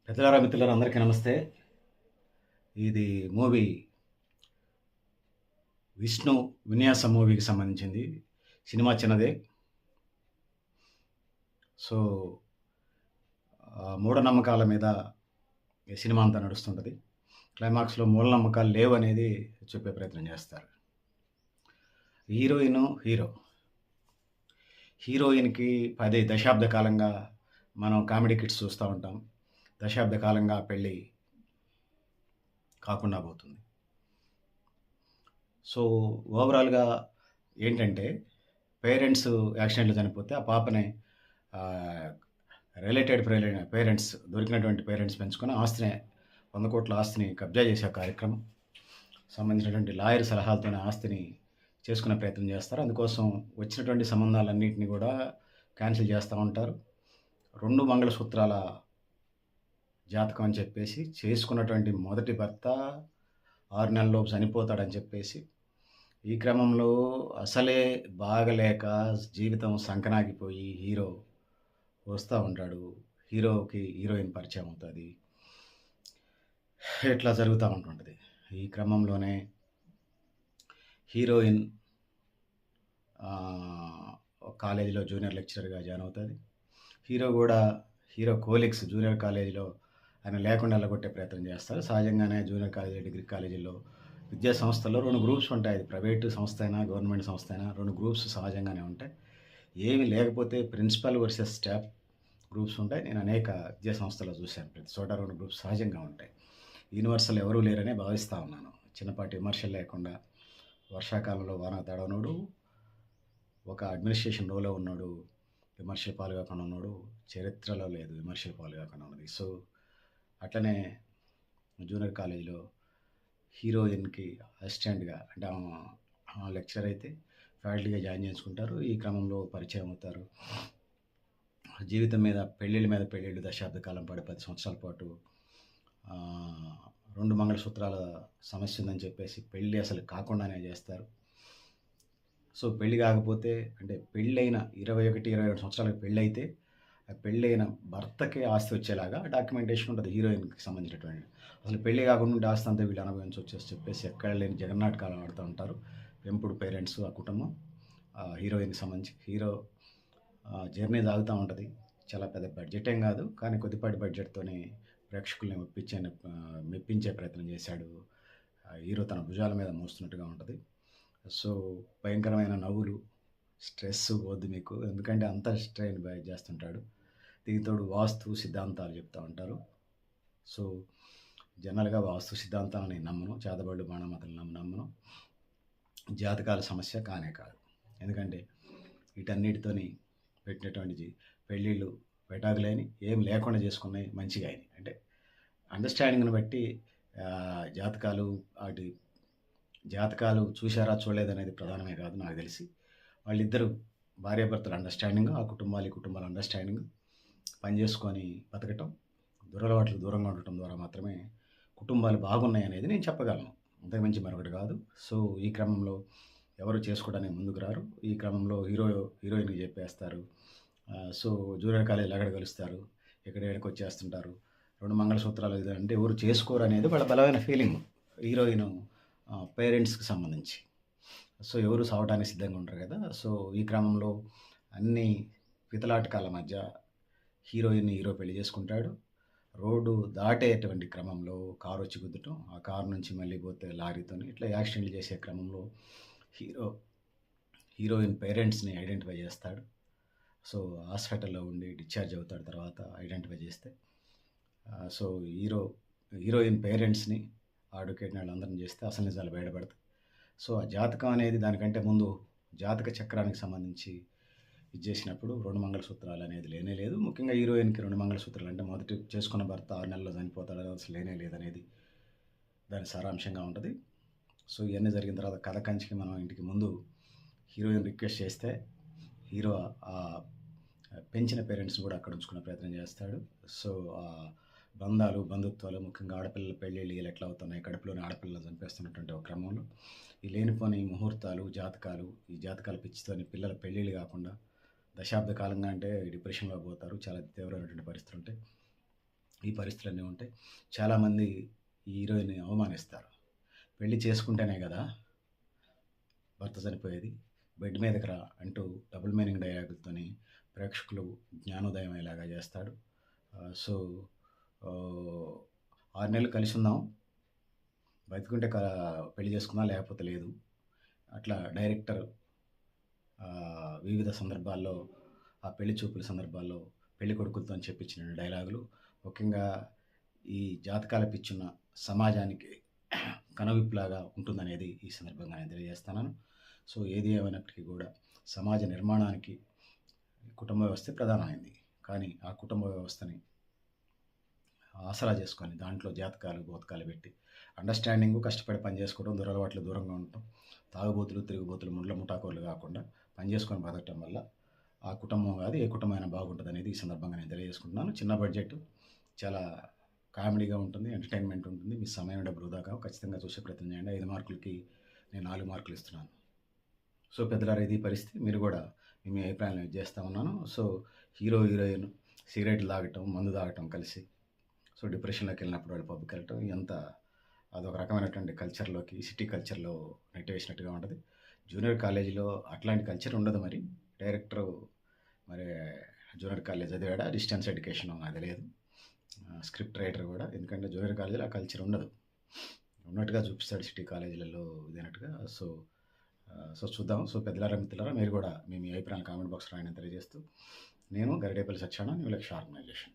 పెద్దలారా మిత్రులారా అందరికీ నమస్తే. ఇది మూవీ 'విష్ణు విన్యాసం' మూవీకి సంబంధించింది. సినిమా చిన్నదే. సో, మూఢనమ్మకాల మీద ఈ సినిమా అంతా నడుస్తుంటది. క్లైమాక్స్‌లో మూఢనమ్మకాలు లేవనేది చెప్పే ప్రయత్నం చేస్తారు. హీరో. హీరోయిన్‌కి 10 దశాబ్ద కాలంగా మనం కామెడీ కిట్స్ చూస్తా ఉంటాం. దశాబ్ద కాలంగా పెళ్లి కాకుండా పోతుంది. సో, ఓవరాల్‌గా ఏంటంటే, పేరెంట్స్ యాక్సిడెంట్‌లో చనిపోతే ఆ పాపని ఆహ్, పేరెంట్స్ దొరికినటువంటి పేరెంట్స్ పెంచుకొని ఆస్తిని 100,00,00,000 ఆస్తిని కబ్జా చేసే కార్యక్రమం. సంబంధించినటువంటి లాయర్ సలహాలతోనే ఆస్తిని చేసుకునే ప్రయత్నం చేస్తారు. అందుకోసం వచ్చినటువంటి సంబంధాలన్నిటిని గూడా క్యాన్సిల్ చేస్తా ఉంటారు. 2 మంగళసూత్రాల జాతకం అని చెప్పేసి చేసుకున్నటువంటి మొదటి భర్త 6 నెలల్లోపు చనిపోతాడని చెప్పేసి ఈ క్రమంలో అసలే బాగలేక జీవితం సంకనాకిపోయి హీరో వస్తా ఉంటాడు. హీరోకి హీరోయిన్ పరిచయం అవుతది. ఇట్లా జరుగుతా ఉంటుంటది. ఈ క్రమంలోనే హీరోయిన్ ఒక కాలేజీలో జూనియర్ లెక్చరర్‌గా జాయిన్ అవుతది. హీరో గూడా హీరో కోలీగ్స్ జూనియర్ కాలేజీలో ఆయన లేకుండా ఎల్లగొట్టే ప్రయత్నం చేస్తారు. సహజంగానే జూనియర్ కాలేజీ, డిగ్రీ కాలేజీల్లో విద్యా సంస్థల్లో 2 గ్రూప్స్ ఉంటాయి. అది ప్రైవేటు సంస్థ అయినా, గవర్నమెంట్ సంస్థ అయినా 2 గ్రూప్స్ సహజంగానే ఉంటాయి. ఏమి లేకపోతే ప్రిన్సిపల్ వర్సెస్ స్టాఫ్ గ్రూప్స్ ఉంటాయి. నేను అనేక విద్యా సంస్థల్లో చూశాను. ప్రతి చోట 2 గ్రూప్స్ సహజంగా ఉంటాయి. యూనివర్సల్ ఎవరూ లేరనే భావిస్తా ఉన్నాను. చిన్నపాటి విమర్శలు లేకుండా వర్షాకాలంలో వాన తడవనోడు, ఒక అడ్మినిస్ట్రేషన్ రోలో ఉన్నోడు విమర్శల పాలు కాకుండా ఉన్నాడు. చరిత్రలో లేదు విమర్శల పాలు కాకుండా ఉన్నది. సో, అట్లనే జూనియర్ కాలేజీలో హీరోయిన్‌కి అసిస్టెంట్‌గా అంటే లెక్చరర్ అయితే ఫ్యాకల్టీగా జాయిన్ చేసుకుంటారు. ఈ క్రమంలో పరిచయం అవుతారు. జీవితం మీద పెళ్ళిళ్ళ మీద పెళ్ళిళ్ళు దశాబ్ద కాలం పాటు 10 సంవత్సరాల పాటు 2 మంగళసూత్రాల సమస్య ఉందని చెప్పేసి పెళ్లి అసలు కాకుండానే చేస్తారు. సో, పెళ్లి కాకపోతే అంటే పెళ్ళైన 21, 22 సంవత్సరాలకు పెళ్ళైతే ఆ పెళ్ళైన భర్తకే ఆస్తి వచ్చేలాగా డాక్యుమెంటేషన్ ఉంటది హీరోయిన్‌కి సంబంధించినటువంటి. అసలు పెళ్లి కాకుండా ఉంటే ఆస్తి అంతా వీళ్ళు అనుభవించొచ్చు చెప్పేసి ఎక్కడ లేని జగన్నాటకాలు ఆడుతా ఉంటారు. పెంపుడు పేరెంట్స్ ఆ కుటుంబం. హీరోయిన్‌కి సంబంధించి హీరో జర్నీ సాగుతా ఉంటది. చాలా పెద్ద బడ్జెట్ ఏం కాదు. కానీ కొద్దిపాటి బడ్జెట్‌తోనే ప్రేక్షకుల్ని మెప్పించే ప్రయత్నం చేశాడు. హీరో తన భుజాల మీద మోస్తున్నట్టుగా ఉంటది. సో, భయంకరమైన నవ్వులు, స్ట్రెస్ పోద్ది మీకు. ఎందుకంటే అంత స్ట్రెయిన్ చేస్తుంటాడు. దీనికి తోడు వాస్తు సిద్ధాంతాలు చెప్తా ఉంటారు. సో, జనరల్‌గా వాస్తు సిద్ధాంతాలను నేను నమ్మను. చేతబడులు, బాణామతులు నమ్మను. జాతకాల సమస్య కానే కాదు. ఎందుకంటే వీటన్నిటితోని పెట్టినటువంటి పెళ్ళిళ్ళు పెటాకులేని ఏం లేకుండా చేసుకున్నాయి మంచిగా అయినాయి. అంటే అండర్‌స్టాండింగ్‌ని బట్టి జాతకాలు ఆటి జాతకాలు చూసారా చూడలేదనేది ప్రధానమే కాదు నాకు తెలిసి. వాళ్ళిద్దరూ భార్యాభర్తల అండర్‌స్టాండింగ్, ఆ కుటుంబాలు, ఈ కుటుంబాల అండర్‌స్టాండింగ్ పని చేసుకొని బతకటం, దురలవాట్లకు దూరంగా ఉండటం ద్వారా మాత్రమే కుటుంబాలు బాగున్నాయనేది నేను చెప్పగలను. అంతకు మించి మరొకటి కాదు. సో, ఈ క్రమంలో ఎవరు చేసుకోవడానికి ముందుకు రారు. ఈ క్రమంలో హీరోయిన్‌కి చెప్పేస్తారు. సో, జూనియర్ కాలేజీలో ఎక్కడ కలుస్తారు, ఎక్కడికొచ్చేస్తుంటారు. 2 మంగళసూత్రాలు ఇది అంటే ఎవరు చేసుకోరనేది వాళ్ళ బలమైన ఫీలింగ్. హీరోయిన్ పేరెంట్స్‌కి సంబంధించి. సో, ఎవరు సావటానికి సిద్ధంగా ఉండరు కదా! సో, ఈ క్రమంలో అన్ని పితలాటకాల మధ్య హీరోయిన్‌ని హీరో పెళ్లి చేసుకుంటాడు. రోడ్డు దాటేటువంటి క్రమంలో కారొచ్చి గుద్దటం, ఆ కారు నుంచి మళ్ళీ పోతే లారీతోని ఇట్లా యాక్సిడెంట్లు చేసే క్రమంలో హీరో హీరోయిన్ పేరెంట్స్‌ని ఐడెంటిఫై చేస్తాడు. సో, హాస్పిటల్‌లో ఉండి డిశ్చార్జ్ అవుతాడు తర్వాత ఐడెంటిఫై చేస్తే. సో, హీరోయిన్ పేరెంట్స్‌ని, అడ్వకేట్‌ని ఆళ్ళందరిని చేస్తే అసలు నిజాలు బయటపడతాయి. సో, ఆ జాతకం అనేది దానికంటే ముందు జాతక చక్రానికి సంబంధించి ఇది చేసినప్పుడు 2 మంగళసూత్రాలు అనేది లేనే లేదు. ముఖ్యంగా హీరోయిన్‌కి 2 మంగళసూత్రాలు అంటే మొదటి చేసుకున్న భర్త 6 నెలల్లో చనిపోతాడని అసలు లేనే లేదనేది దాని సారాంశంగా ఉంటది. సో, ఇయన్నీ జరిగిన తర్వాత కథ కంచికి మనం ఇంటికి ముందు హీరోయిన్ రిక్వెస్ట్ చేస్తే హీరో పెంచిన పేరెంట్స్‌ని కూడా అక్కడ ఉంచుకునే ప్రయత్నం చేస్తాడు. సో, బంధుత్వాలు ముఖ్యంగా ఆడపిల్లల పెళ్ళిళ్ళు ఇలా ఎట్లా అవుతున్నాయి, కడుపులోని ఆడపిల్లలను చంపేస్తున్నటువంటి ఒక క్రమంలో ఈ లేనిపోని ముహూర్తాలు, ఈ జాతకాల పిచ్చితోని పిల్లల పెళ్ళిళ్ళు కాకుండా దశాబ్ద కాలంగా అంటే డిప్రెషన్‌లోకి పోతారు. చాలా తీవ్రమైనటువంటి పరిస్థితులుంటాయి. ఈ పరిస్థితులన్నీ ఉంటాయి. చాలామంది ఈ హీరోయిన్‌ని అవమానిస్తారు. పెళ్లి చేసుకుంటేనే గదా భర్త చనిపోయేది. బెడ్ మీదకి రా అంటూ డబుల్ మీనింగ్ డైలాగులతోని ప్రేక్షకులు జ్ఞానోదయం అయ్యేలాగా చేస్తాడు. సో, ఆహ్, 6 నెలలు కలిసుందాం. బతికుంటే పెళ్లి చేసుకుందాం లేకపోతే లేదు. అట్లా డైరెక్టర్ వివిధ సందర్భాల్లో ఆ పెళ్లి చూపుల సందర్భాల్లో పెళ్ళికొడుకులతోని చెప్పించిన డైలాగులు ముఖ్యంగా ఈ జాతకాల పిచ్చున్న సమాజానికి కనువిప్పులాగా ఉంటుందనేది ఈ సందర్భంగా నేను తెలియజేస్తున్నాను. సో, ఏది ఏమైనప్పటికీ కూడా సమాజ నిర్మాణానికి కుటుంబ వ్యవస్థే ప్రధానమైంది. కానీ ఆ కుటుంబ వ్యవస్థని ఆసరా చేసుకొని దాంట్లో జాతకాలు, భూతకాలు పెట్టి అండర్‌స్టాండింగు, కష్టపడి పని చేసుకోవడం, దురలవాట్లకు దూరంగా ఉండటం, తాగుబోతులు, తిరుగుబోతులు, ముండ్ల ముఠాకోర్లు కాకుండా పని చేసుకొని బతకటం వల్ల ఆ కుటుంబం కాదు ఏ కుటుంబమైనా బాగుంటుందనేది ఈ సందర్భంగా నేను తెలియజేసుకుంటున్నాను. చిన్న బడ్జెట్ చాలా కామెడీగా ఉంటుంది, ఎంటర్‌టైన్‌మెంట్ ఉంటుంది. మీ సమయం, డబ్బు వృధా కావు. ఖచ్చితంగా చూసే ప్రయత్నం చేయండి. 5 మార్కులకి నేను 4 మార్కులు ఇస్తున్నాను. సో, పెద్దలారా ఇది పరిస్థితి. మీరు కూడా మీ అభిప్రాయాలను చేస్తా ఉన్నాను. సో, హీరో, హీరోయిన్ సిగరెట్లు తాగటం, మందు తాగటం కలిసి సో, డిప్రెషన్‌లోకి వెళ్ళినప్పుడు వాళ్ళు పబ్‌కి వెళ్ళటం ఇదంతా అదొక రకమైనటువంటి కల్చర్‌లోకి సిటీ కల్చర్‌లో నెట్టివేసినట్టుగా ఉంటది. జూనియర్ కాలేజీలో అట్లాంటి కల్చర్ ఉండదు మరి. డైరెక్టరు మరి జూనియర్ కాలేజ్ చదివాడా? డిస్టెన్స్ ఎడ్యుకేషనో నాకు తెలియదు. స్క్రిప్ట్ రైటర్ కూడా. ఎందుకంటే జూనియర్ కాలేజీలో ఆ కల్చర్ ఉండదు. ఉన్నట్టుగా చూపిస్తాడు సిటీ కాలేజీలలో ఇదన్నట్టుగా. సో, చూద్దాం. సో, పెద్దలారా, మిత్రులారా మీరు కూడా మీ అభిప్రాయాన్ని కామెంట్ బాక్స్‌లో రాయమని తెలియజేస్తూ నేను గరిడేపల్లి సత్యనారాయణ న్యూ లక్ష్య ఆర్గనైజేషన్.